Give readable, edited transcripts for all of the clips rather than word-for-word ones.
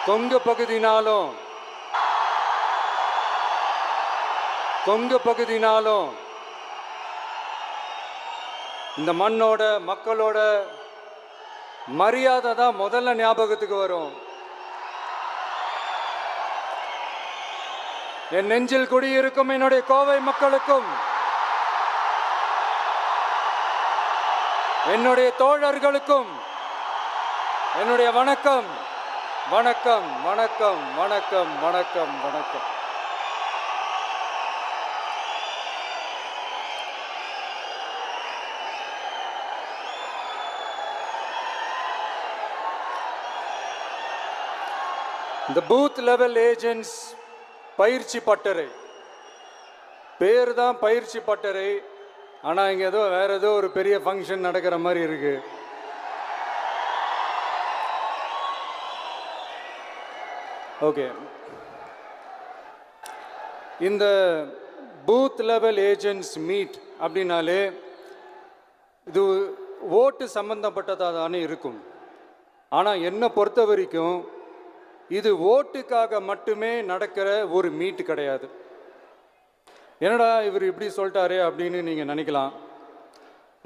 கொங்கு பகுதினாலும் இந்த மண்ணோட மக்களோட மரியாதை தான் முதல்ல ஞாபகத்துக்கு வரும். என் நெஞ்சில் குடியிருக்கும் என்னுடைய கோவை மக்களுக்கும் என்னுடைய தோழர்களுக்கும் என்னுடைய வணக்கம் வணக்கம் வணக்கம் வணக்கம் வணக்கம் வணக்கம். இந்த பூத் லெவல் ஏஜென்ட்ஸ் பயிற்சி பட்டறை பேர் தான் பயிற்சி பட்டறை. ஆனால் இங்கே ஏதோ வேற ஏதோ ஒரு பெரிய ஃபங்க்ஷன் நடக்கிற மாதிரி இருக்கு. ஓகே, இந்த பூத் லெவல் ஏஜென்ட்ஸ் மீட் அப்படின்னாலே இது ஓட்டு சம்பந்தப்பட்டதாக தானே இருக்கும். ஆனால் என்னை பொறுத்த வரைக்கும் இது ஓட்டுக்காக மட்டுமே நடக்கிற ஒரு மீட் கிடையாது. என்னடா இவர் இப்படி சொல்லிட்டாரே அப்படின்னு நீங்கள் நினைக்கலாம்.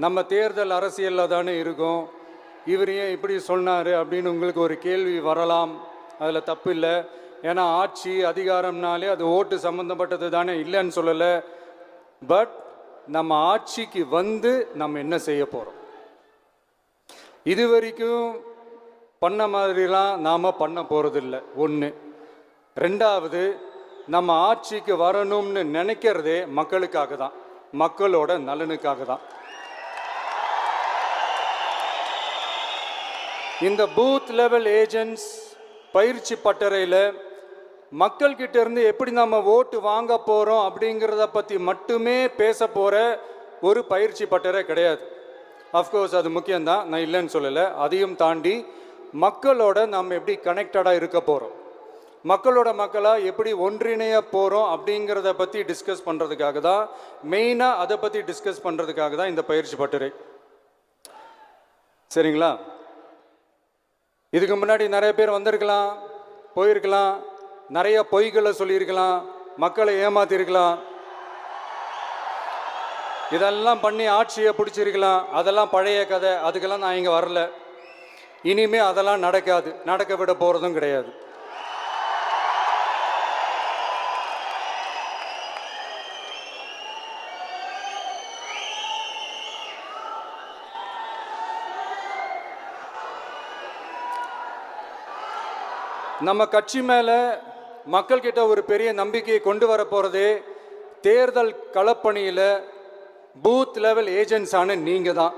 நம்ம தேர்தல் அரசியலில் தானே இருக்கோம், இவர் ஏன் இப்படி சொன்னார் அப்படின்னு உங்களுக்கு ஒரு கேள்வி வரலாம். அதில் தப்பு இல்லை. ஏன்னா ஆட்சி அதிகாரம்னாலே அது ஓட்டு சம்மந்தப்பட்டது தானே, இல்லைன்னு சொல்லலை. பட் நம்ம ஆட்சிக்கு வந்து நம்ம என்ன செய்ய போகிறோம், இது வரைக்கும் பண்ண மாதிரிலாம் நாம் பண்ண போகிறதில்ல. ஒன்று. ரெண்டாவது, நம்ம ஆட்சிக்கு வரணும்னு நினைக்கிறதே மக்களுக்காக தான், மக்களோட நலனுக்காக தான். இந்த பூத் லெவல் ஏஜென்ட்ஸ் பயிற்சி பட்டறையில் மக்கள்கிட்ட இருந்து எப்படி நம்ம ஓட்டு வாங்க போகிறோம் அப்படிங்கிறத பற்றி மட்டுமே பேச போகிற ஒரு பயிற்சி பட்டறை கிடையாது. அஃப்கோர்ஸ் அது முக்கியம்தான், நான் இல்லைன்னு சொல்லலை. அதையும் தாண்டி மக்களோட நம்ம எப்படி கனெக்டடாக இருக்க போகிறோம், மக்களோட மக்களாக எப்படி ஒன்றிணைய போகிறோம் அப்படிங்கிறத பற்றி டிஸ்கஸ் பண்ணுறதுக்காக தான், மெயினாக அதை பற்றி டிஸ்கஸ் பண்ணுறதுக்காக தான் இந்த பயிற்சி பட்டறை. சரிங்களா? இதுக்கு முன்னாடி நிறைய பேர் வந்திருக்கலாம், போயிருக்கலாம், நிறைய பொய்களை சொல்லியிருக்கலாம், மக்களை ஏமாத்திருக்கலாம், இதெல்லாம் பண்ணி ஆட்சியை பிடிச்சிருக்கலாம். அதெல்லாம் பழைய கதை, அதுக்கெல்லாம் நான் இங்கே வரல. இனிமே அதெல்லாம் நடக்காது, நடக்க விட போகிறதும் கிடையாது. நம்ம கட்சி மேலே மக்கள்கிட்ட ஒரு பெரிய நம்பிக்கையை கொண்டு வர போகிறதே தேர்தல் களப்பணியில் பூத் லெவல் ஏஜென்ட்ஸான நீங்கள் தான்.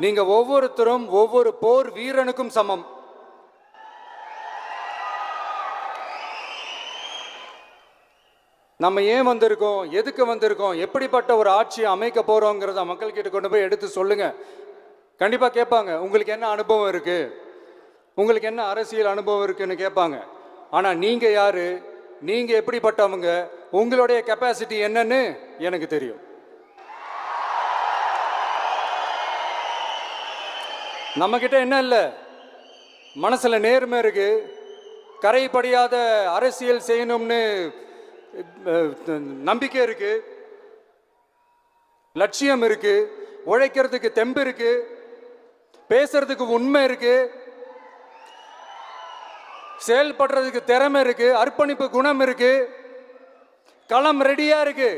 நீங்கள் ஒவ்வொருத்தரும் ஒவ்வொரு போர் வீரனுக்கும் சமம். நம்ம ஏன் வந்திருக்கோம், எதுக்கு வந்திருக்கோம், எப்படிப்பட்ட ஒரு ஆட்சியை அமைக்க போகிறோங்கிறத மக்கள்கிட்ட கொண்டு போய் எடுத்து சொல்லுங்கள். கண்டிப்பாக கேட்பாங்க, உங்களுக்கு என்ன அனுபவம் இருக்குது, உங்களுக்கு என்ன அரசியல் அனுபவம் இருக்குன்னு கேட்பாங்க. ஆனால் நீங்கள் யார், நீங்கள் எப்படிப்பட்டவங்க, உங்களுடைய கெப்பாசிட்டி என்னன்னு எனக்கு தெரியும். நம்மக்கிட்ட என்ன இல்லை, மனசில் நேர்மை இருக்குது, கரைப்படியாத அரசியல் செய்யணும்னு நம்பிக்கை இருக்குது, லட்சியம் இருக்குது, உழைக்கிறதுக்கு தெம்பு இருக்குது, பேசுறதுக்கு உண்மை இருக்குது, செயல்படுறதுக்கு திறமை இருக்கு, அர்ப்பணிப்பு குணம் இருக்கு, களம் ரெடியா இருக்கு.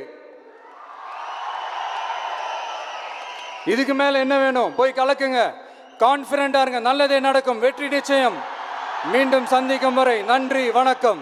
இதுக்கு மேல என்ன வேணும்? போய் கலக்குங்க, கான்பிடண்டா இருங்க, நல்லதே நடக்கும், வெற்றி நிச்சயம். மீண்டும் சந்திக்கும் வரை நன்றி, வணக்கம்.